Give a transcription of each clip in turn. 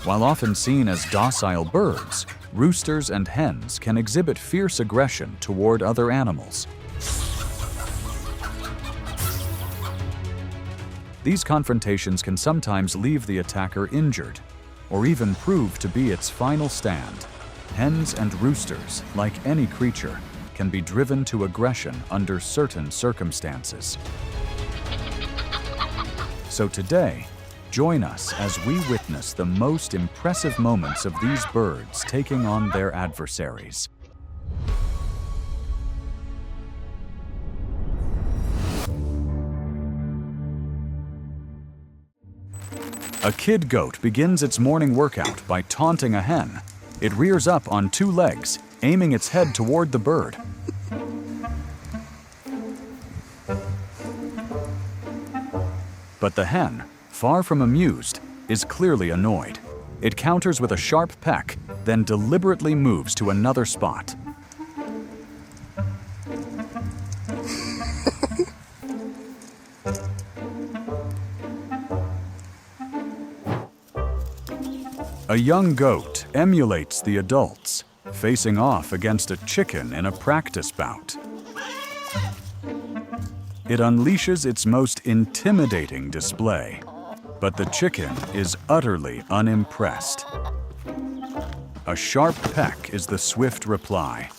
While often seen as docile birds, roosters and hens can exhibit fierce aggression toward other animals. These confrontations can sometimes leave the attacker injured, or even prove to be its final stand. Hens and roosters, like any creature, can be driven to aggression under certain circumstances. So today, join us as we witness the most impressive moments of these birds taking on their adversaries. A kid goat begins its morning workout by taunting a hen. It rears up on two legs, aiming its head toward the bird. But the hen, far from amused, is clearly annoyed. It counters with a sharp peck, then deliberately moves to another spot. A young goat emulates the adults, facing off against a chicken in a practice bout. It unleashes its most intimidating display, but the chicken is utterly unimpressed. A sharp peck is the swift reply.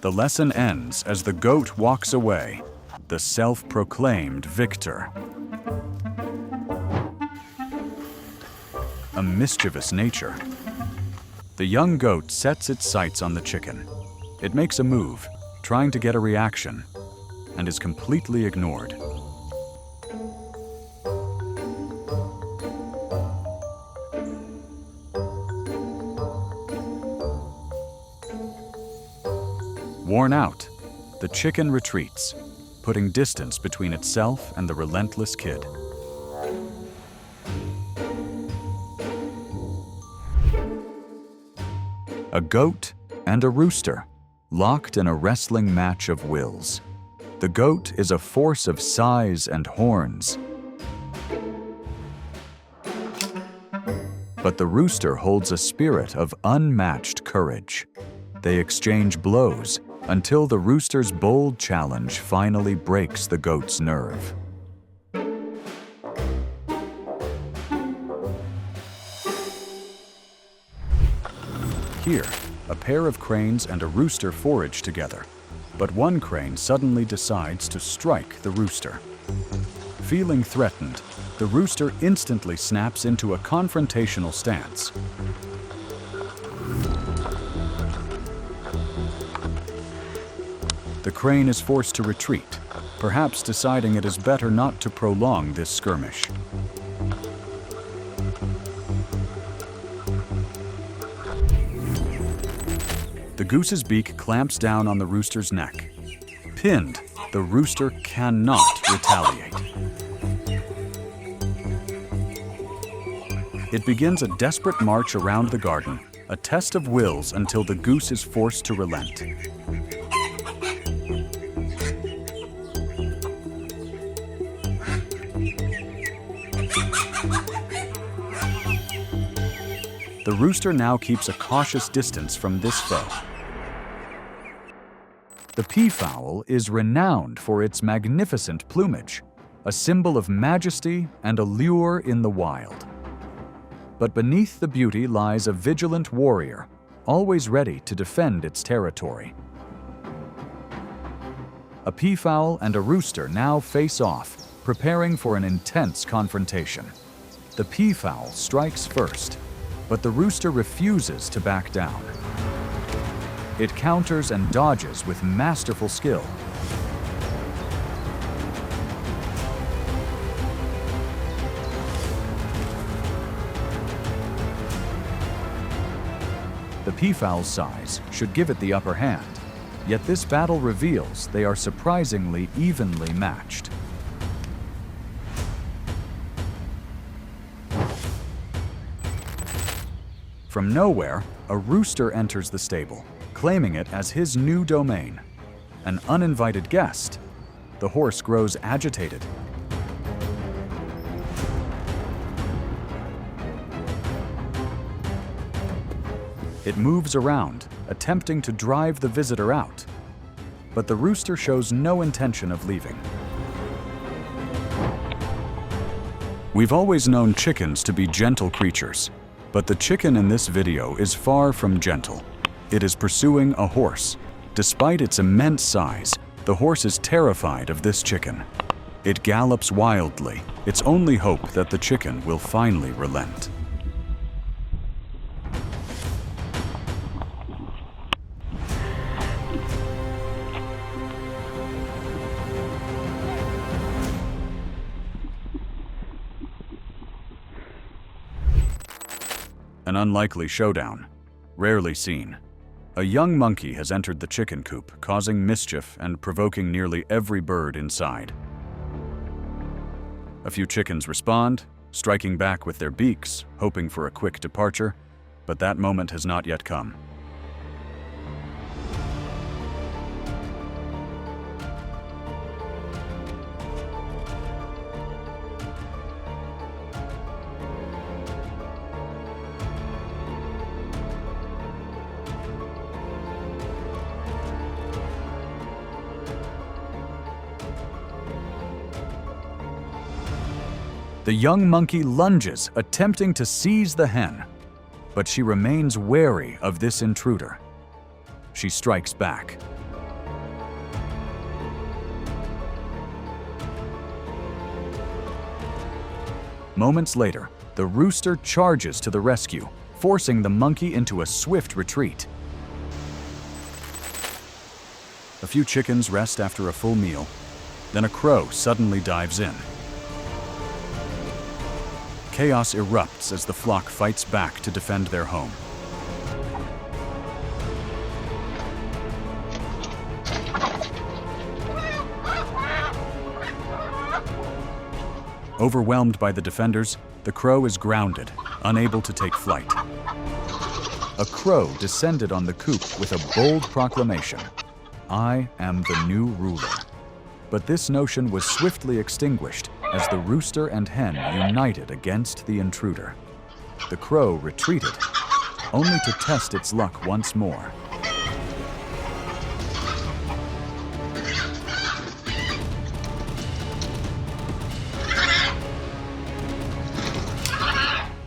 The lesson ends as the goat walks away, the self-proclaimed victor. A mischievous nature. The young goat sets its sights on the chicken. It makes a move, trying to get a reaction, and is completely ignored. Worn out, the chicken retreats, putting distance between itself and the relentless kid. A goat and a rooster, locked in a wrestling match of wills. The goat is a force of size and horns, but the rooster holds a spirit of unmatched courage. They exchange blows until the rooster's bold challenge finally breaks the goat's nerve. Here, a pair of cranes and a rooster forage together, but one crane suddenly decides to strike the rooster. Feeling threatened, the rooster instantly snaps into a confrontational stance. The crane is forced to retreat, perhaps deciding it is better not to prolong this skirmish. The goose's beak clamps down on the rooster's neck. Pinned, the rooster cannot retaliate. It begins a desperate march around the garden, a test of wills until the goose is forced to relent. The rooster now keeps a cautious distance from this foe. The peafowl is renowned for its magnificent plumage, a symbol of majesty and allure in the wild. But beneath the beauty lies a vigilant warrior, always ready to defend its territory. A peafowl and a rooster now face off, preparing for an intense confrontation. The peafowl strikes first, but the rooster refuses to back down. It counters and dodges with masterful skill. The peafowl's size should give it the upper hand, yet this battle reveals they are surprisingly evenly matched. From nowhere, a rooster enters the stable, claiming it as his new domain. An uninvited guest, the horse grows agitated. It moves around, attempting to drive the visitor out. But the rooster shows no intention of leaving. We've always known chickens to be gentle creatures, but the chicken in this video is far from gentle. It is pursuing a horse. Despite its immense size, the horse is terrified of this chicken. It gallops wildly, its only hope that the chicken will finally relent. An unlikely showdown, rarely seen. A young monkey has entered the chicken coop, causing mischief and provoking nearly every bird inside. A few chickens respond, striking back with their beaks, hoping for a quick departure, but that moment has not yet come. The young monkey lunges, attempting to seize the hen, but she remains wary of this intruder. She strikes back. Moments later, the rooster charges to the rescue, forcing the monkey into a swift retreat. A few chickens rest after a full meal, then a crow suddenly dives in. Chaos erupts as the flock fights back to defend their home. Overwhelmed by the defenders, the crow is grounded, unable to take flight. A crow descended on the coop with a bold proclamation: "I am the new ruler." But this notion was swiftly extinguished as the rooster and hen united against the intruder. The crow retreated, only to test its luck once more.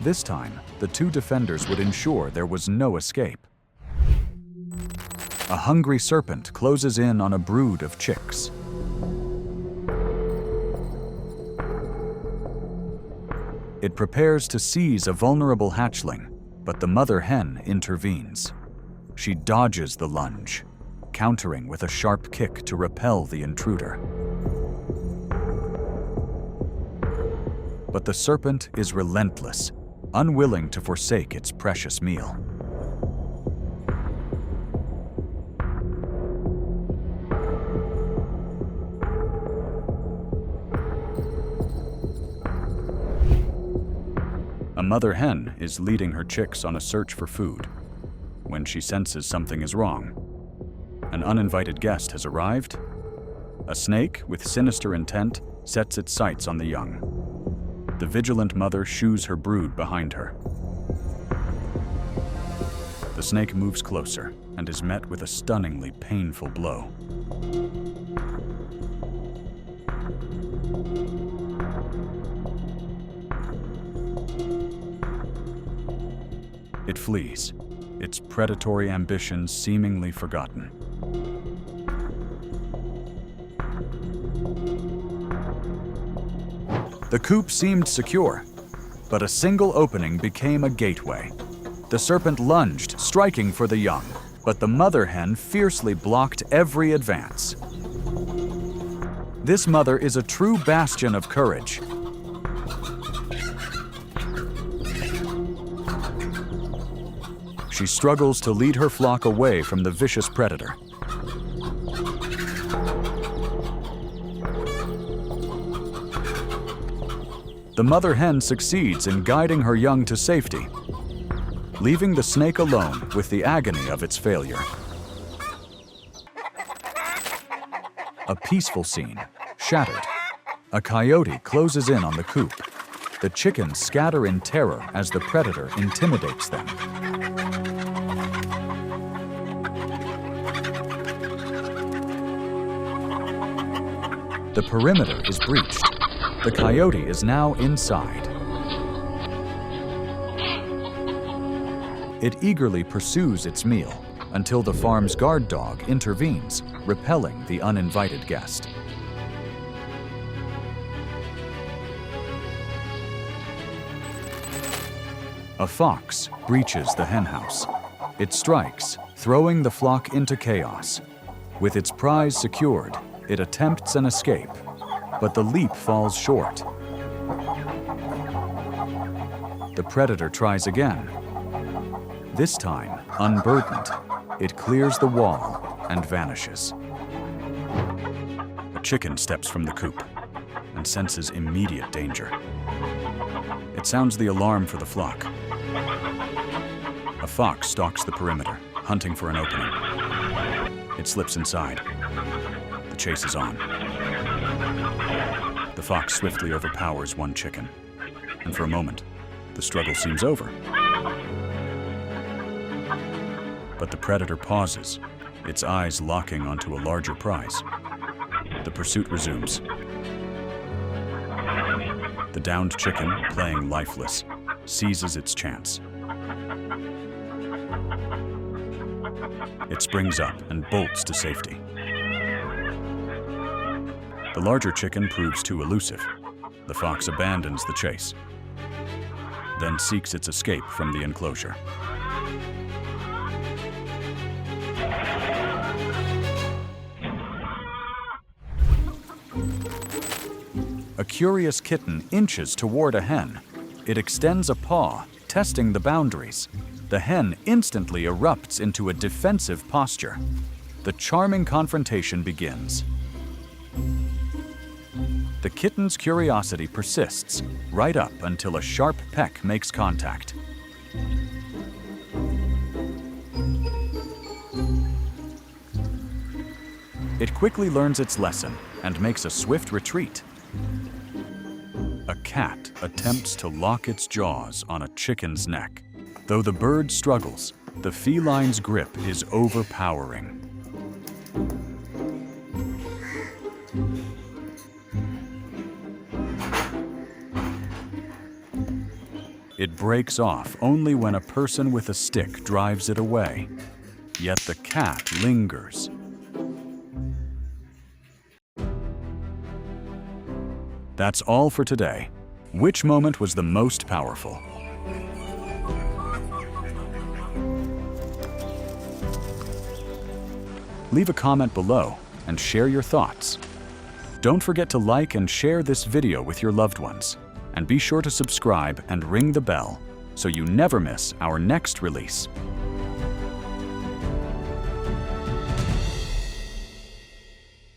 This time, the two defenders would ensure there was no escape. A hungry serpent closes in on a brood of chicks. It prepares to seize a vulnerable hatchling, but the mother hen intervenes. She dodges the lunge, countering with a sharp kick to repel the intruder. But the serpent is relentless, unwilling to forsake its precious meal. A mother hen is leading her chicks on a search for food when she senses something is wrong. An uninvited guest has arrived. A snake with sinister intent sets its sights on the young. The vigilant mother shoos her brood behind her. The snake moves closer and is met with a stunningly painful blow. It flees, its predatory ambitions seemingly forgotten. The coop seemed secure, but a single opening became a gateway. The serpent lunged, striking for the young, but the mother hen fiercely blocked every advance. This mother is a true bastion of courage. She struggles to lead her flock away from the vicious predator. The mother hen succeeds in guiding her young to safety, leaving the snake alone with the agony of its failure. A peaceful scene, shattered. A coyote closes in on the coop. The chickens scatter in terror as the predator intimidates them. The perimeter is breached. The coyote is now inside. It eagerly pursues its meal until the farm's guard dog intervenes, repelling the uninvited guest. A fox breaches the henhouse. It strikes, throwing the flock into chaos. With its prize secured, it attempts an escape, but the leap falls short. The predator tries again. This time, unburdened, it clears the wall and vanishes. A chicken steps from the coop and senses immediate danger. It sounds the alarm for the flock. A fox stalks the perimeter, hunting for an opening. It slips inside. The chase is on. The fox swiftly overpowers one chicken, and for a moment, the struggle seems over. But the predator pauses, its eyes locking onto a larger prize. The pursuit resumes. The downed chicken, playing lifeless, seizes its chance. It springs up and bolts to safety. The larger chicken proves too elusive. The fox abandons the chase, then seeks its escape from the enclosure. A curious kitten inches toward a hen. It extends a paw, testing the boundaries. The hen instantly erupts into a defensive posture. The charming confrontation begins. The kitten's curiosity persists, right up until a sharp peck makes contact. It quickly learns its lesson and makes a swift retreat. A cat attempts to lock its jaws on a chicken's neck. Though the bird struggles, the feline's grip is overpowering. It breaks off only when a person with a stick drives it away. Yet the cat lingers. That's all for today. Which moment was the most powerful? Leave a comment below and share your thoughts. Don't forget to like and share this video with your loved ones. And be sure to subscribe and ring the bell so you never miss our next release.